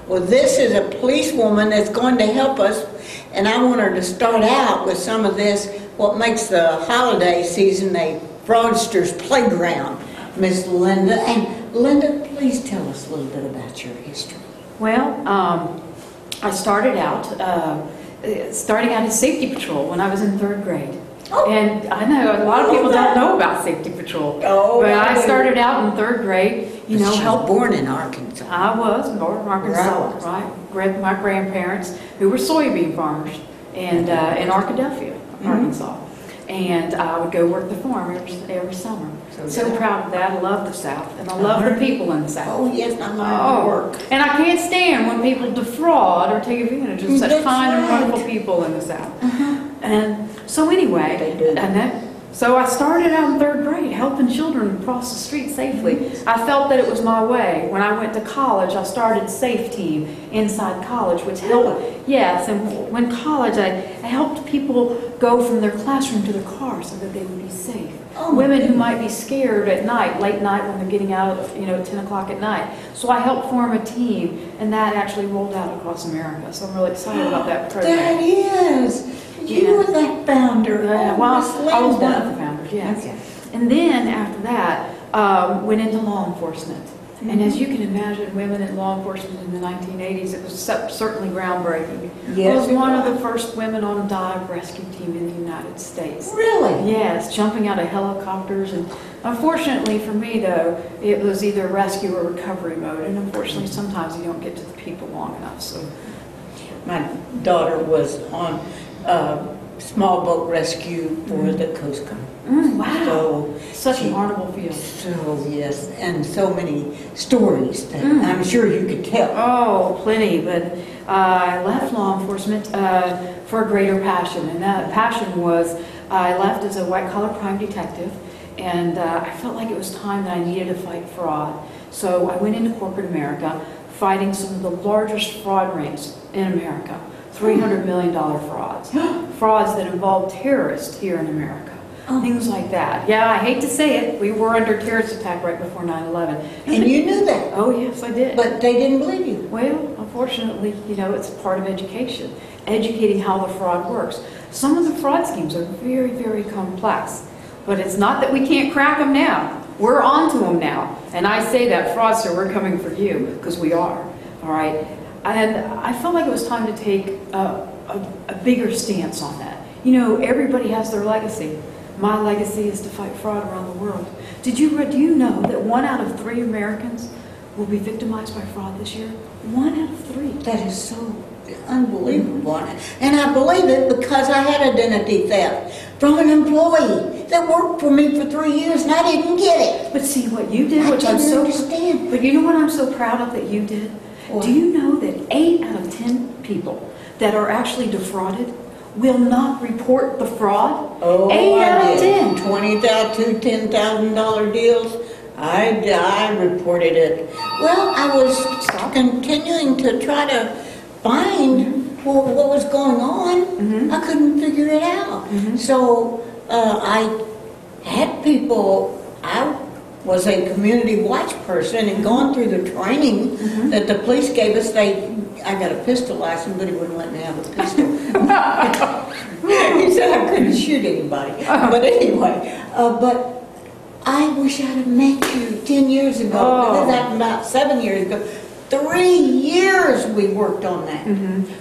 Well, this is a policewoman that's going to help us, and I want her to start out with some of this, what makes the holiday season a fraudster's playground, Miss Linda. And Linda, please tell us a little bit about your history. Well, I started out as safety patrol when I was in 3rd grade. Oh. And I know a lot of people don't know about safety patrol. Oh, but I started out in 3rd grade, you know, helped. Born in Arkansas. I was born in Arkansas, right? My grandparents, who were soybean farmers, and in Arkadelphia, Arkansas. And I would go work the farm every summer. So proud of that. I love the South, and I love the people in the South. Oh, yes, I love work. And I can't stand when people defraud or take advantage of such fine and wonderful people in the South. And so anyway, so I started out in 3rd grade helping children cross the street safely. I felt that it was my way. When I went to college, I started SAFE Team inside college, which helped. Yes, and when college, I helped people go from their classroom to their car so that they would be safe. Women who might be scared at night, late night when they're getting out, 10 o'clock at night. So I helped form a team, and that actually rolled out across America. So I'm really excited about that program. That is. You were that founder. Well, I was one of the founders, yes. Okay. And then after that, went into law enforcement. And as you can imagine, women in law enforcement in the 1980s, it was certainly groundbreaking. Yes, I was one of the first women on a dive rescue team in the United States. Really? Yes, jumping out of helicopters. And unfortunately for me, though, it was either rescue or recovery mode. And unfortunately, sometimes you don't get to the people long enough. So, my daughter was on small boat rescue for the Coast Guard. Wow. So such an honorable field. So, yes, and so many stories that I'm sure you could tell. Oh, plenty, but I left law enforcement for a greater passion, and that passion was I left as a white-collar crime detective, and I felt like it was time that I needed to fight fraud. So I went into corporate America, fighting some of the largest fraud rings in America. $300 million frauds. Frauds that involve terrorists here in America. Things like that. Yeah, I hate to say it. We were under terrorist attack right before 9/11. And you knew that? Oh, yes, I did. But they didn't believe you? Well, unfortunately, it's part of education. Educating how the fraud works. Some of the fraud schemes are very, very complex. But it's not that we can't crack them now. We're onto them now. And I say that, fraudster, we're coming for you, because we are. All right? And I felt like it was time to take a bigger stance on that. Everybody has their legacy. My legacy is to fight fraud around the world. Do you know that 1 out of 3 Americans will be victimized by fraud this year? 1 out of 3. That is so unbelievable. And I believe it because I had identity theft from an employee that worked for me for 3 years and I didn't get it. But see what you did, which I'm so understand. But you know what I'm so proud of that you did? What? Do you know that 8 out of 10 people that are actually defrauded will not report the fraud? Oh, 8 out of 10. $20,000, $10,000 deals. I reported it. Well, I was continuing to try to find what was going on. I couldn't figure it out. So I had people. I was a community watch person and gone through the training that the police gave us. I got a pistol license, but he wouldn't let me have a pistol. He said I couldn't shoot anybody. But anyway, but I wish I'd have met you 10 years ago. This happened about 7 years ago. 3 years we worked on that.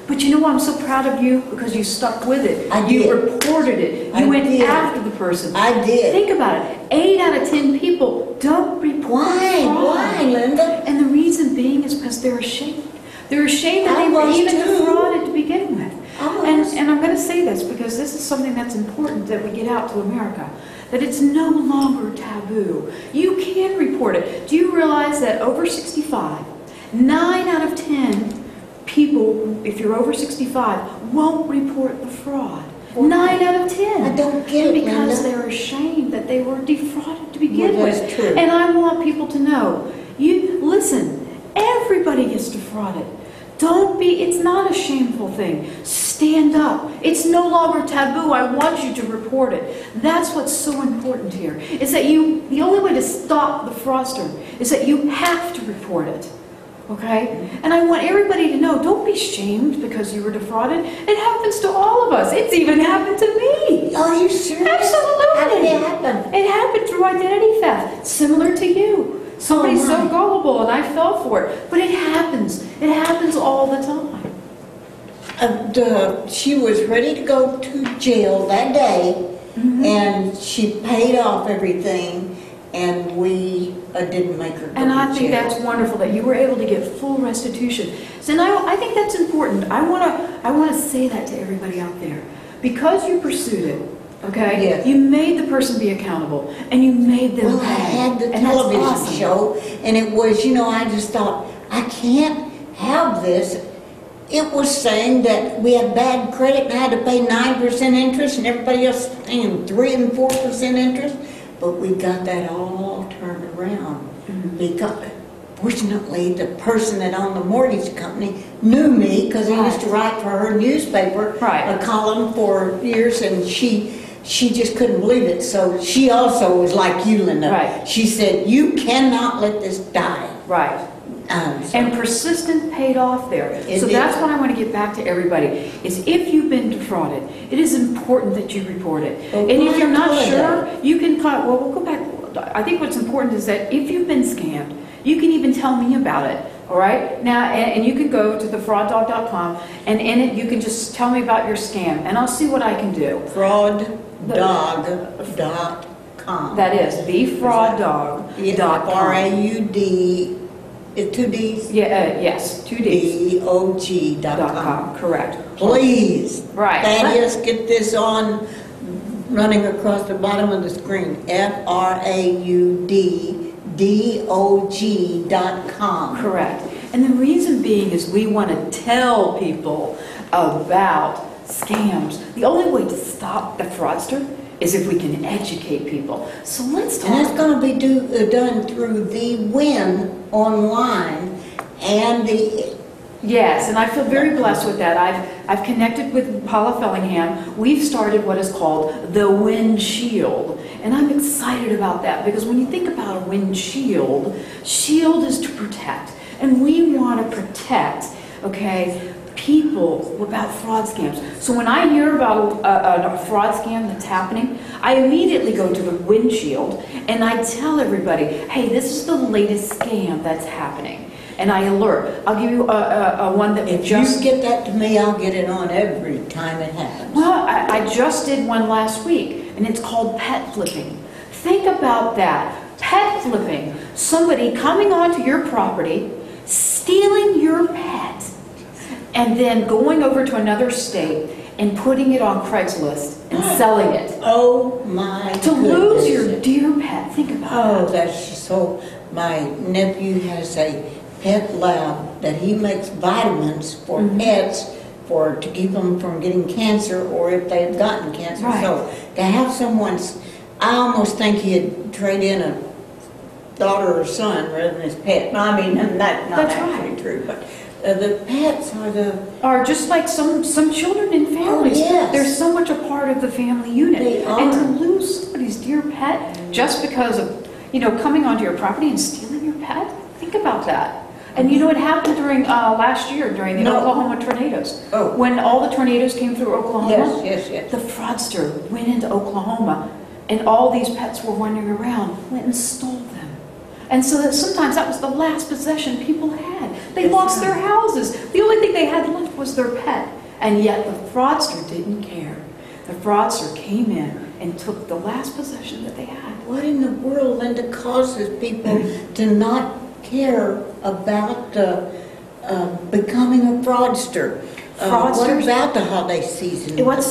But you know what? I'm so proud of you because you stuck with it. I did. You reported it. You went after the person. I did. Think about it. 8 out of 10 people don't report. Why, Linda? And the reason being is because they're ashamed. They're ashamed that they were even defrauded to begin with. And I'm going to say this because this is something that's important that we get out to America. That it's no longer taboo. You can report it. Do you realize that over 65, 9 out of 10 people, if you're over 65, won't report the fraud? 9 out of 10. I don't get it, because Linda. they're ashamed that they were defrauded to begin with. That's true. And I want people to know, listen, everybody gets defrauded. It's not a shameful thing. Stand up. It's no longer taboo. I want you to report it. That's what's so important here. Is that the only way to stop the fraudster is that you have to report it. Okay? And I want everybody to know, don't be shamed because you were defrauded. It happens to all of us. It's even happened to me. Are you serious? Absolutely. How did it happen? It happened through identity theft, similar to you. Somebody's so gullible and I fell for it. But it happens. It happens all the time. She was ready to go to jail that day, and she paid off everything, and we didn't make her go And I to think jail. that's wonderful that you were able to get full restitution. So now I think that's important. I want to say that to everybody out there. Because you pursued it, okay? Yes. You made the person be accountable, and you made them Well, I pay. had the And that's television awesome. show, and it was, I just thought, I can't have this. It was saying that we had bad credit and I had to pay 9% interest, and everybody else paying 3 and 4% interest. But we got that all turned around. Because, fortunately, the person that owned the mortgage company knew me because I used to write for her newspaper, a column for years, and she just couldn't believe it. So she also was like you, Linda. Right. She said, you cannot let this die. Right. And persistent paid off there. So that's what I want to get back to everybody, is if you've been defrauded, it is important that you report it. And if you're not sure, you can we'll go back. I think what's important is that if you've been scammed, you can even tell me about it. All right? Now, and you can go to thefrauddog.com, and in it you can just tell me about your scam, and I'll see what I can do. Frauddog.com. That is thefrauddog.com. FRAUD. 2 D's? Yes, 2 D's. DOG.com. Correct. Please. Right. Thaddeus, get this on running across the bottom of the screen. FRAUDDOG.com. Correct. And the reason being is we want to tell people about scams. The only way to stop the fraudster is if we can educate people. So let's talk. And that's going to be done through the Win online and the... Yes, and I feel very blessed with that. I've connected with Paula Fellingham. We've started what is called the windshield. And I'm excited about that because when you think about a windshield, shield is to protect. And we want to protect, okay, people about fraud scams. So when I hear about a fraud scam that's happening, I immediately go to the windshield and I tell everybody, hey, this is the latest scam that's happening. And I alert. I'll give you a one that If you get that to me, I'll get it on every time it happens. Well, I just did one last week, and it's called pet flipping. Think about that. Pet flipping. Somebody coming onto your property, stealing your pet, and then going over to another state and putting it on Craigslist and selling it. Oh my To goodness. lose your dear pet. Think about Oh, that. that's so... My nephew has a pet lab that he makes vitamins for pets to keep them from getting cancer or if they've gotten cancer. Right. So to have someone's... I almost think he'd trade in a daughter or son rather than his pet. No, I mean, that's not actually true, but the pets Are just like some children in families. Oh, yes. They're so much a part of the family unit. They are. And to lose somebody's dear pet just because of, coming onto your property and stealing your pet, think about that. And it happened during last year during the Oklahoma tornadoes. Oh. When all the tornadoes came through Oklahoma, Yes. the fraudster went into Oklahoma and all these pets were wandering around, went and stole them. And so that sometimes that was the last possession people had. They lost their houses. The only thing they had left was their pet. And yet the fraudster didn't care. The fraudster came in and took the last possession that they had. What in the world, Linda, causes people to not care about becoming a fraudster? What about the holiday season? Well,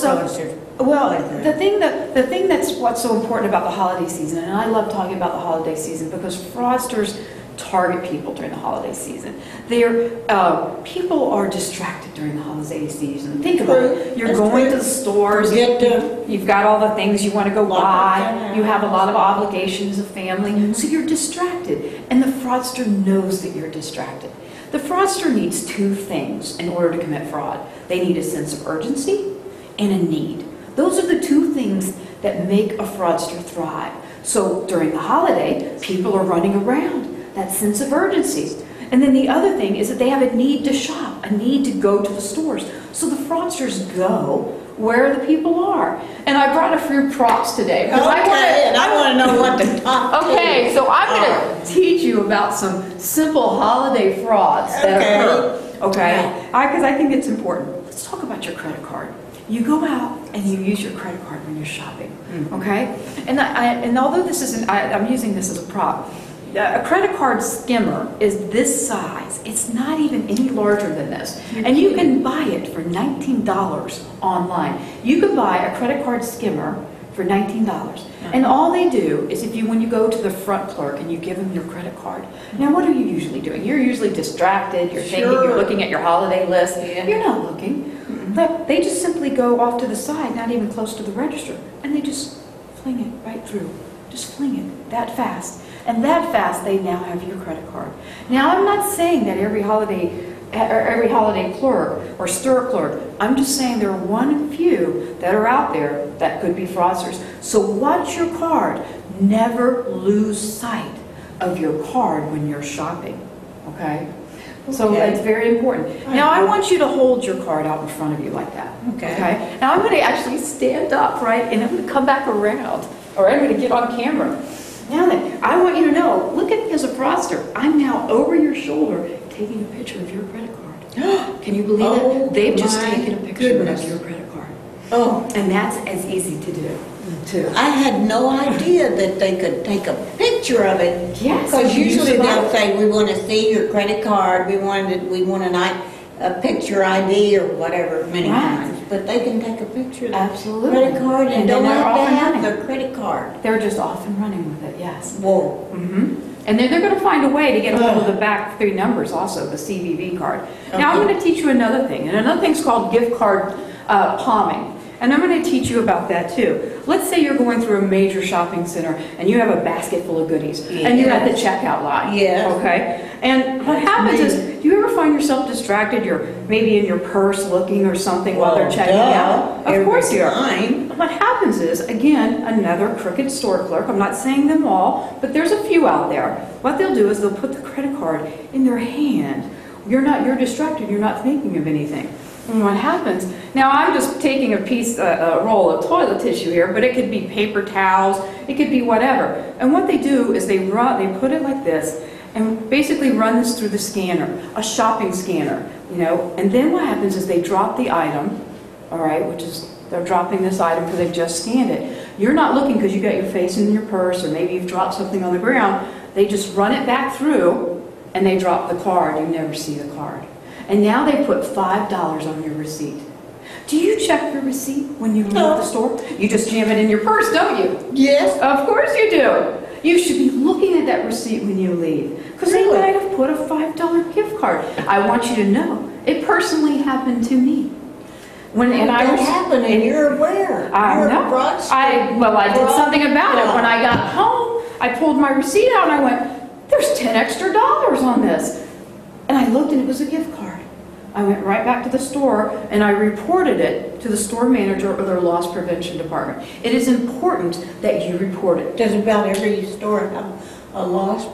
the thing that's what's so important about the holiday season, and I love talking about the holiday season because fraudsters target people during the holiday season. People are distracted during the holiday season. Think about it. You're going to the stores. You've got all the things you want to go buy. You have a lot of obligations of family, so you're distracted. And the fraudster knows that you're distracted. The fraudster needs two things in order to commit fraud. They need a sense of urgency and a need. Those are the two things that make a fraudster thrive. So during the holiday, people are running around. That sense of urgency. And then the other thing is that they have a need to shop, a need to go to the stores. So the fraudsters go where the people are. And I brought a few props today. Okay, I want to know what the top Okay, so I'm going to teach you about some simple holiday frauds that occur. Okay, because I think it's important. Let's talk about your credit card. You go out and you use your credit card when you're shopping, okay? And although this isn't, I'm using this as a prop, a credit card skimmer is this size. It's not even any larger than this. And you can buy it for $19 online. You can buy a credit card skimmer for $19. And all they do is when you go to the front clerk and you give them your credit card. Now, what are you usually doing? You're usually distracted. You're thinking, you're looking at your holiday list. You're not looking. But they just simply go off to the side, not even close to the register, and they just fling it right through. Just fling it that fast. And that fast, they now have your credit card. Now, I'm not saying that every holiday clerk or store clerk. I'm just saying there are one few that are out there that could be fraudsters. So watch your card. Never lose sight of your card when you're shopping, okay? So that's very important. Now I want you to hold your card out in front of you like that. Okay. Now I'm going to actually stand up, right, and I'm going to come back around, or I'm going to get on camera. Now then, I want you to know, look at me as a fraudster. I'm now over your shoulder taking a picture of your credit card. Can you believe it? They've just taken a picture of your credit card. Oh, and that's as easy to do. I had no idea that they could take a picture of it. Yes. Because usually they'll say, we want to see your credit card, we want a picture ID or whatever many times. But they can take a picture of the credit card and don't have to have their credit card. They're just off and running with it, yes. Whoa. And then they're going to find a way to get a hold of the back 3 numbers also, the CVV card. Now I'm going to teach you another thing. And another thing's called gift card palming. And I'm going to teach you about that too. Let's say you're going through a major shopping center and you have a basket full of goodies and you're at the checkout line. Yes. Okay? And what happens is, do you ever find yourself distracted? You're maybe in your purse looking or something while they're checking out. Of course you are. What happens is, again, another crooked store clerk. I'm not saying them all, but there's a few out there. What they'll do is they'll put the credit card in their hand. You're distracted. You're not thinking of anything. And what happens, now I'm just taking a roll of toilet tissue here, but it could be paper towels, it could be whatever. And what they do is they put it like this, and basically run this through the scanner, a shopping scanner, you know. And then what happens is they drop the item, all right, which is, they're dropping this item because they've just scanned it. You're not looking because you got your face in your purse, or maybe you've dropped something on the ground. They just run it back through, and they drop the card. You never see the card. And now they put $5 on your receipt. Do you check your receipt when you leave the store? You just jam it in your purse, don't you? Yes. Of course you do. You should be looking at that receipt when you leave, because they might have put a $5 gift card. I want you to know, it personally happened to me. And you're aware. I know. I did something about it. When I got home, I pulled my receipt out and I went, there's $10 extra on this. And I looked and it was a gift card. I went right back to the store and I reported it to the store manager or their loss prevention department. It is important that you report it. Does about every store have a loss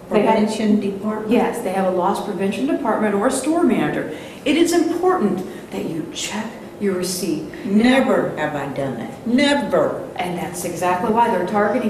prevention department? Yes, they have a loss prevention department or a store manager. It is important that you check your receipt. Never have I done that. Never. And that's exactly why they'll target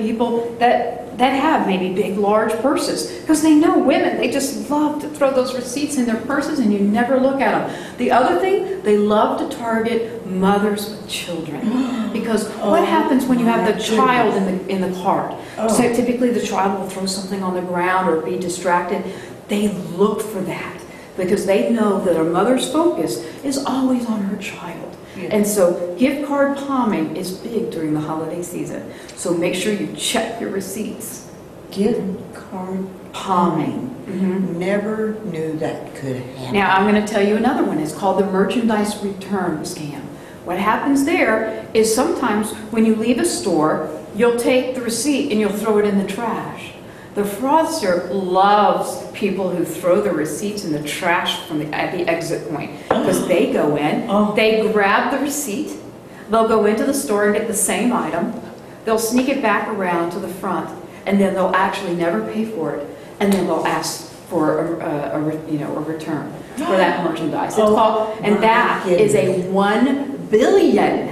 people that have maybe big, large purses, because they know women, they just love to throw those receipts in their purses and you never look at them. The other thing, they love to target mothers with children, because what happens when you have the child in the cart? So typically the child will throw something on the ground or be distracted. They look for that because they know that a mother's focus is always on her child. And so gift card palming is big during the holiday season. So make sure you check your receipts. Gift card palming. Never knew that could happen. Now I'm going to tell you another one. It's called the merchandise return scam. What happens there is sometimes when you leave a store, you'll take the receipt and you'll throw it in the trash. The fraudster loves people who throw the receipts in the trash at the exit point, because they go in, they grab the receipt, they'll go into the store and get the same item, they'll sneak it back around to the front, and then they'll actually never pay for it, and then they'll ask for a return for that merchandise. It's Oh, called, and my that is a goodness. $1 billion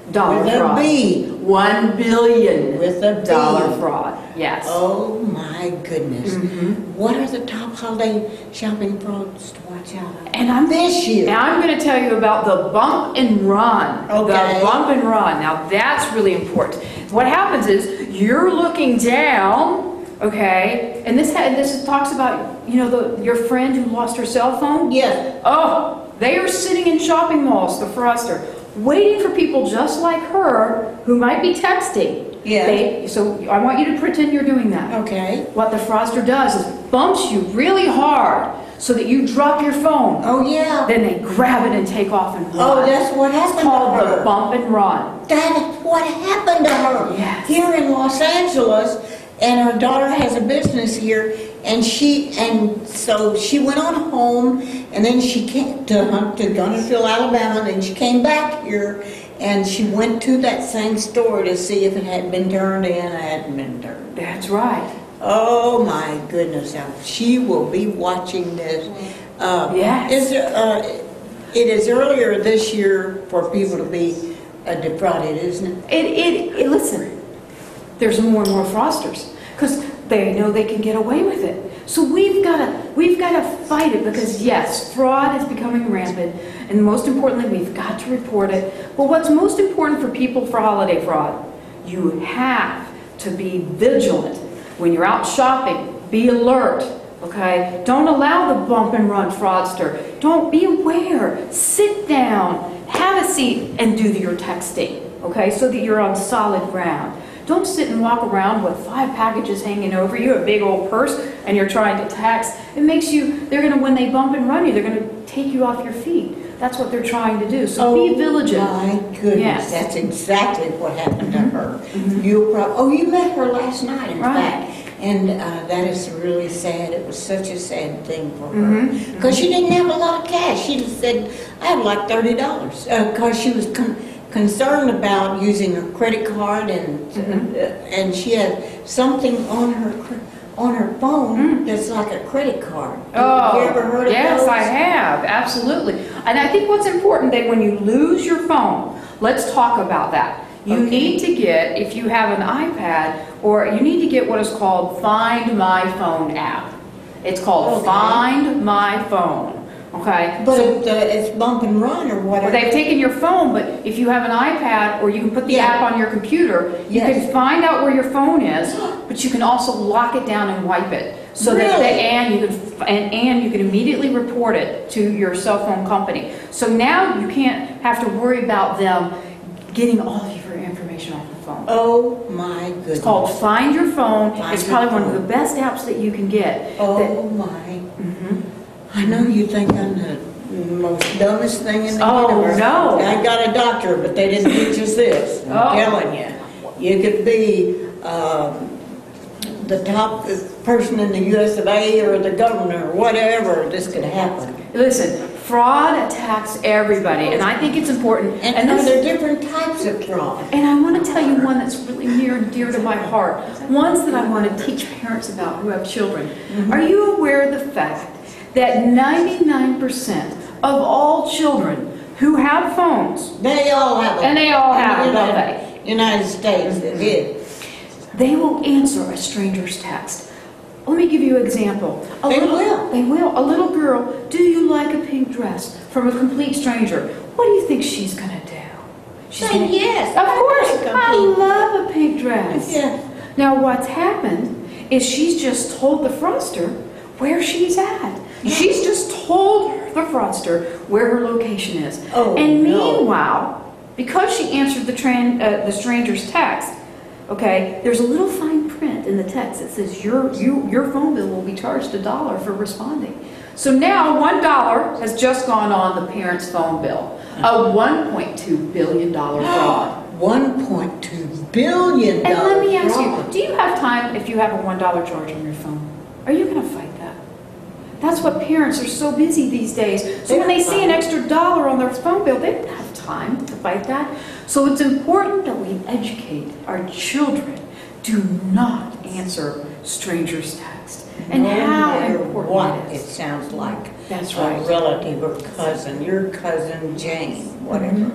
With a fraud. B. $1 billion With a B. fraud. Yes. Oh my goodness. Mhm. What are the top holiday shopping frauds to watch out of? And I'm This year. Now I'm going to tell you about the bump and run. Okay. The bump and run. Now that's really important. What happens is you're looking down, okay, and this talks about your friend who lost her cell phone. Yes. Oh, they are sitting in shopping malls, the fraudster, waiting for people just like her who might be texting. Yeah. So I want you to pretend you're doing that. Okay. What the fraudster does is bumps you really hard so that you drop your phone. Oh yeah. Then they grab it and take off and run. Oh, that's what happened It's called to her. the bump and run. That's what happened to her. Yes. Here in Los Angeles, and her daughter has a business here, and so she went on home, and then she came to Gunnersville, Alabama, and then she came back here, and she went to that same store to see if it had been turned in. It hadn't been turned. That's right. Oh my goodness! Now she will be watching this. Yes. It is earlier this year for people to be defrauded, isn't it? Listen, there's more and more fraudsters because they know they can get away with it. So we've got to fight it because yes, fraud is becoming rampant, and most importantly, we've got to report it. But what's most important for people for holiday fraud? You have to be vigilant when you're out shopping. Be alert. Okay? Don't allow the bump and run fraudster. Don't be aware. Sit down, have a seat, and do your texting. Okay? So that you're on solid ground. Don't sit and walk around with 5 packages hanging over you, a big old purse, and you're trying to text. It makes you, when they bump and run you, they're going to take you off your feet. That's what they're trying to do. So be vigilant. My goodness, Yes. that's exactly what happened to her. You met her last night, in Right. fact. And that is really sad. It was such a sad thing for her. Because she didn't have a lot of cash. She just said, I have like $30. Because she was concerned about using her credit card, and she had something on her phone that's like a credit card. Have you ever heard of yes, those? I have, absolutely. And I think what's important that when you lose your phone, let's talk about that. You need to get, if you have an iPad, or you need to get what is called Find My Phone app. It's called Find My Phone. Okay? But it's bump and run or whatever. They've taken your phone, but if you have an iPad or you can put the app on your computer, you can find out where your phone is, but you can also lock it down and wipe it. So that and you can immediately report it to your cell phone company. So now you can't have to worry about them getting all of your information off the phone. Oh my goodness. It's called Find Your Phone. It's probably one of the best apps that you can get. Oh my. I know you think I'm the most dumbest thing in the universe. No. I got a doctor, but they didn't teach us this. I'm telling you. You could be the top person in the US of A or the governor or whatever. This could happen. Listen, fraud attacks everybody, and I think it's important. And there are different types of fraud. And I want to tell you one that's really near and dear to my heart. Ones that I want to teach parents about who have children. Are you aware of the fact that 99% of all children who have phones, They all have them. and they all have them, don't they? United States, they did. They will answer a stranger's text. Let me give you an example. They will. They will. A little girl, do you like a pink dress? From a complete stranger. What do you think she's going to do? She's Say yes. Of course. like a I pink- love a pink dress. Yeah. Now what's happened is she's just told the fraudster where she's at. She's just told the fraudster where her location is. Oh, and no. meanwhile, because she answered the stranger's text, okay, there's a little fine print in the text that says your phone bill will be charged $1 for responding. So now $1 has just gone on the parent's phone bill. A $1.2 billion fraud. $1.2 billion. And let me ask fraud. you, do you have time if you have a $1 charge on your phone? Are you going to fight that? That's what parents are so busy these days. So when they see an extra $1 on their phone bill, they don't have time to fight that. So it's important that we educate our children. Do not answer strangers' text. And No how matter important what it it is. sounds like. That's A right. relative or cousin, your cousin Jane, whatever.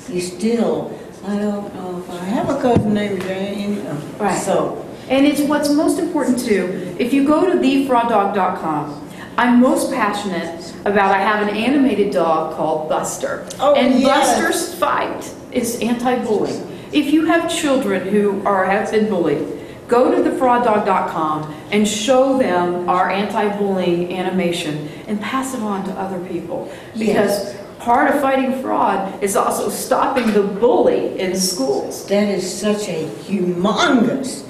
You still, I don't know if I have a cousin named Jane. Right. So, And it's what's most important too. If you go to thefrawddog.com, I'm most passionate about, I have an animated dog called Buster. Oh, and yes. Buster's fight is anti-bullying. If you have children who have been bullied, go to thefrawddog.com and show them our anti-bullying animation and pass it on to other people. Because part of fighting fraud is also stopping the bully in schools. that is such a humongous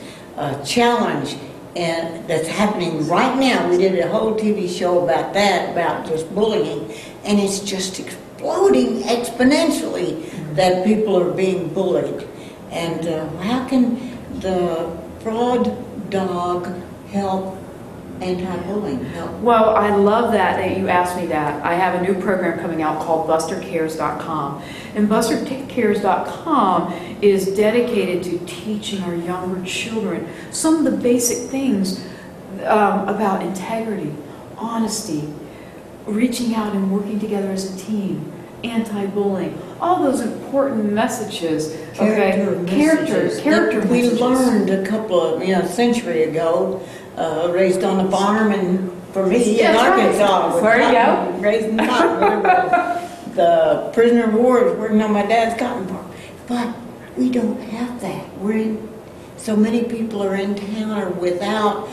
challenge and that's happening right now. We did a whole TV show about that, about just bullying, and it's just exploding exponentially that people are being bullied. And how can the fraud dog help anti-bullying? Well, I love that you asked me that. I have a new program coming out called BusterCares.com. And BusterCares.com is dedicated to teaching our younger children some of the basic things about integrity, honesty, reaching out and working together as a team, anti-bullying, all those important messages. Character messages that we messages. learned a couple of, century ago, raised on a farm, and for me in That's right. Arkansas, with There you cotton, raising cotton, the prisoner of war is working on my dad's cotton farm. But we don't have that. So many people are in town or without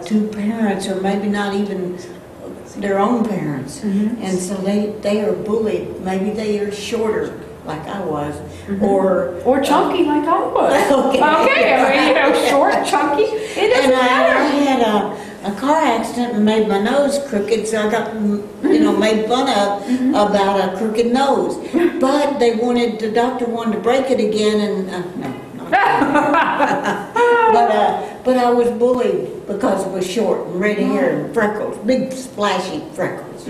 two parents, or maybe not even their own parents. And so they are bullied. Maybe they are shorter, like I was, or chunky like I was. Okay. Okay, I mean, short, chunky, it doesn't and I matter. had a car accident and made my nose crooked, so I got made fun of about a crooked nose. But the doctor wanted to break it again, and no. But I was bullied because it was short and red hair and freckles, big splashy freckles,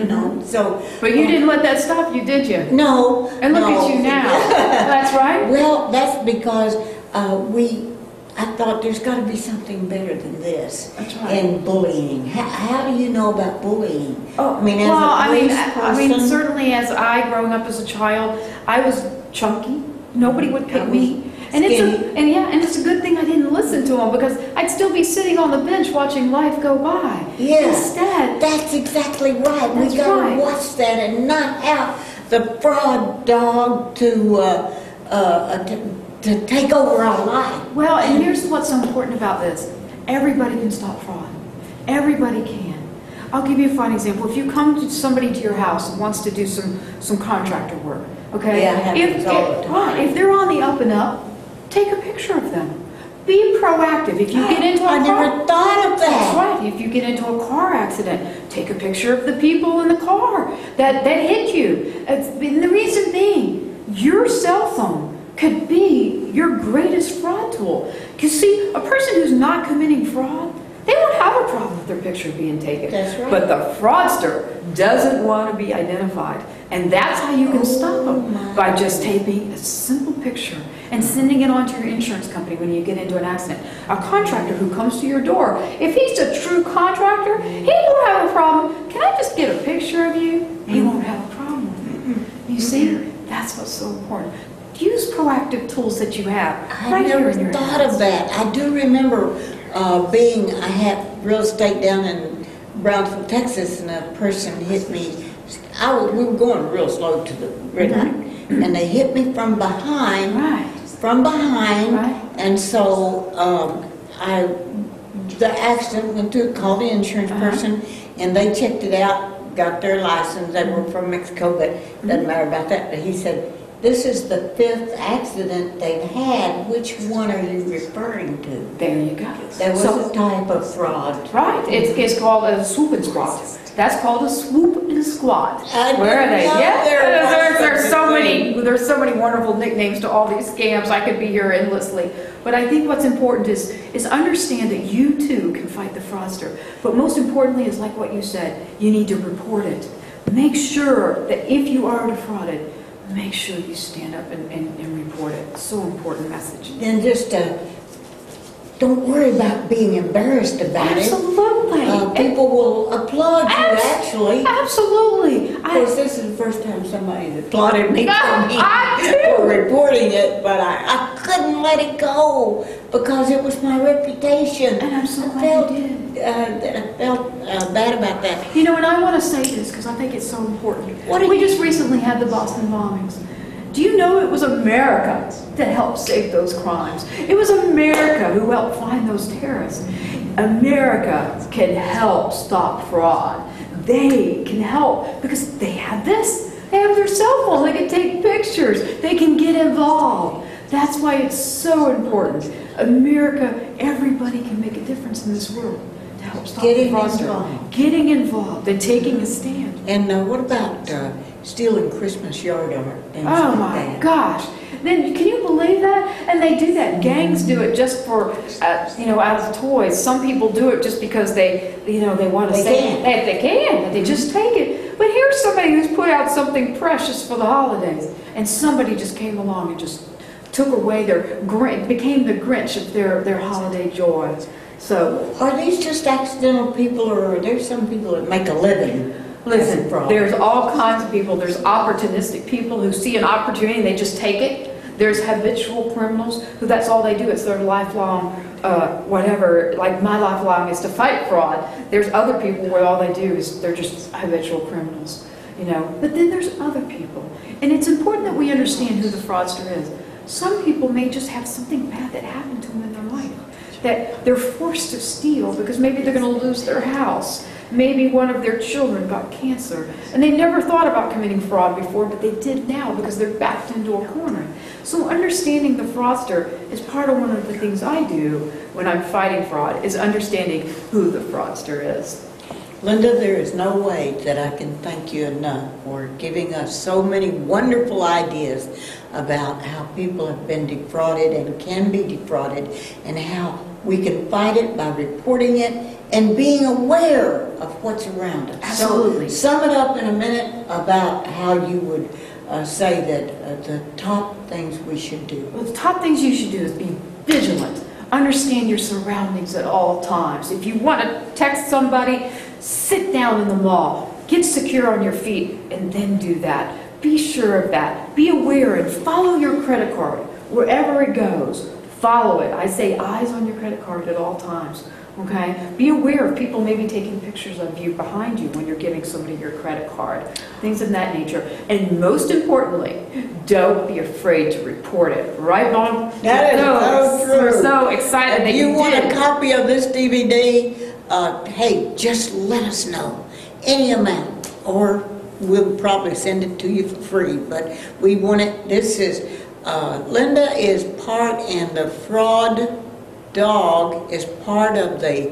So, But you didn't let that stop you, did you? no. And look no. at you now. That's right. Well, that's because I thought there's got to be something better than this. That's right. In bullying. How do you know about bullying? Oh, I mean, as well, a police person, certainly as growing up as a child, I was chunky. Nobody would pick me. And it's a good thing I didn't listen to them, because I'd still be sitting on the bench watching life go by. Yeah, Instead, that's exactly right. That's We got to right. watch that and not have the fraud dog to take over our life. well, and here's what's so important about this. Everybody can stop fraud. Everybody can. I'll give you a fine example. If you come to somebody to your house and wants to do some contractor work, okay? Yeah, it happens all the time. If they're on the up and up, take a picture of them. Be proactive. If you get into a I car, never thought of that's that. right. If you get into a car accident, take a picture of the people in the car that hit you. And the reason being, your cell phone could be your greatest fraud tool. Because see, a person who's not committing fraud, they won't have a problem with their picture being taken. That's right. But the fraudster doesn't want to be identified. And that's how you can stop them, by just taking a simple picture and sending it on to your insurance company when you get into an accident. A contractor who comes to your door, if he's a true contractor, he won't have a problem. Can I just get a picture of you? He won't have a problem with it. You see, that's what's so important. Use proactive tools that you have I right here never in your thought house. of that. I do remember I had real estate down in Brownsville, Texas, and a person hit me. We were going real slow to the red light, and they hit me from behind. Right. Right. And so the accident went through, called the insurance person, and they checked it out, got their license. They were from Mexico, but it doesn't matter about that. But he said, this is the 5th accident they've had. Which one are you referring to? There you go. There was a type of fraud. Right. It's called a swoop and squat. That's called a swoop and squat. Where are they? Yeah. There's so many wonderful nicknames to all these scams. I could be here endlessly. But I think what's important is understand that you too can fight the fraudster. But most importantly is like what you said, you need to report it. Make sure that if you are defrauded, make sure you stand up and report it. It's so important message. And just don't worry about being embarrassed about Absolutely. it. People will Absolutely. Of course, this is the first time somebody applauded me I for reporting it, but I couldn't let it go because it was my reputation. And I'm so glad you did. I felt bad about that. You know, and I want to say this because I think it's so important. We just recently had the Boston bombings. Do you know it was America that helped save those crimes? It was America who helped find those terrorists. America can help stop fraud. They can help because they have this. They have their cell phone. They can take pictures. They can get involved. That's why it's so important. America, everybody can make a difference in this world to help stop the fraudster. Getting involved and taking a stand. And what about stealing Christmas yard art? Oh my gosh. Then can you believe that? And they do that. Gangs do it just for, you know, out of toys. Some people do it just because they, you know, they want to say that they can, that they just take it. But here's somebody who's put out something precious for the holidays, and somebody just came along and just took away their, became the Grinch of their holiday joy. So, are these just accidental people, or are there some people that make a living? Listen, there's all kinds of people. There's opportunistic people who see an opportunity and they just take it. There's habitual criminals who that's all they do. It's their lifelong, whatever, like my lifelong is to fight fraud. There's other people where all they do is they're just habitual criminals, you know. But then there's other people. And it's important that we understand who the fraudster is. Some people may just have something bad that happened to them in their life, that they're forced to steal because maybe they're going to lose their house. Maybe one of their children got cancer, and they never thought about committing fraud before, but they did now because they're backed into a corner. So understanding the fraudster is part of one of the things I do when I'm fighting fraud, is understanding who the fraudster is. Linda, there is no way that I can thank you enough for giving us so many wonderful ideas about how people have been defrauded and can be defrauded, and how we can fight it by reporting it and being aware of what's around us. Absolutely. So, sum it up in a minute about how you would say that the top things we should do. Well, the top things you should do is be vigilant. Understand your surroundings at all times. If you want to text somebody, sit down in the mall. Get secure on your feet and then do that. Be sure of that. Be aware and follow your credit card wherever it goes. Follow it. I say eyes on your credit card at all times. Okay? Be aware of people maybe taking pictures of you behind you when you're giving somebody your credit card. Things of that nature. And most importantly, don't be afraid to report it. Right, Mom? That is so true. We're so excited that you did. If you want a copy of this DVD, hey, just let us know. Any amount. Or we'll probably send it to you for free. But we want it. This is, Linda is part, and the fraud dog is part of the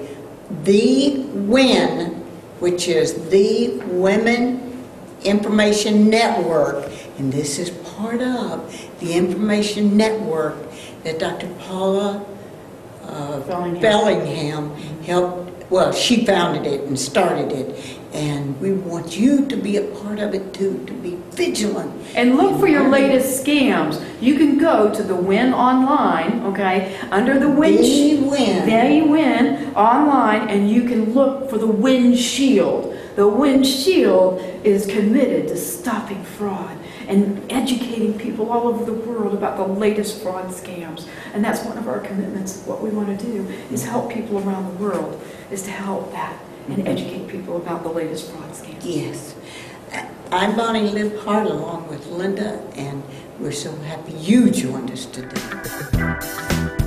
WIN, which is the Women Information Network, and this is part of the information network that Dr. Paula Bellingham helped. Well, she founded it and started it, and we want you to be a part of it too, to be vigilant. And look for your latest scams. You can go to the WIN online, okay, under the WIN. The WIN online, and you can look for the WIN Shield. The WIN Shield is committed to stopping fraud and educating people all over the world about the latest fraud scams. And that's one of our commitments. What we want to do is help people around the world, is to help that and educate people about the latest fraud scams. Yes. I'm Bonnie Libhart along with Linda, and we're so happy you joined us today.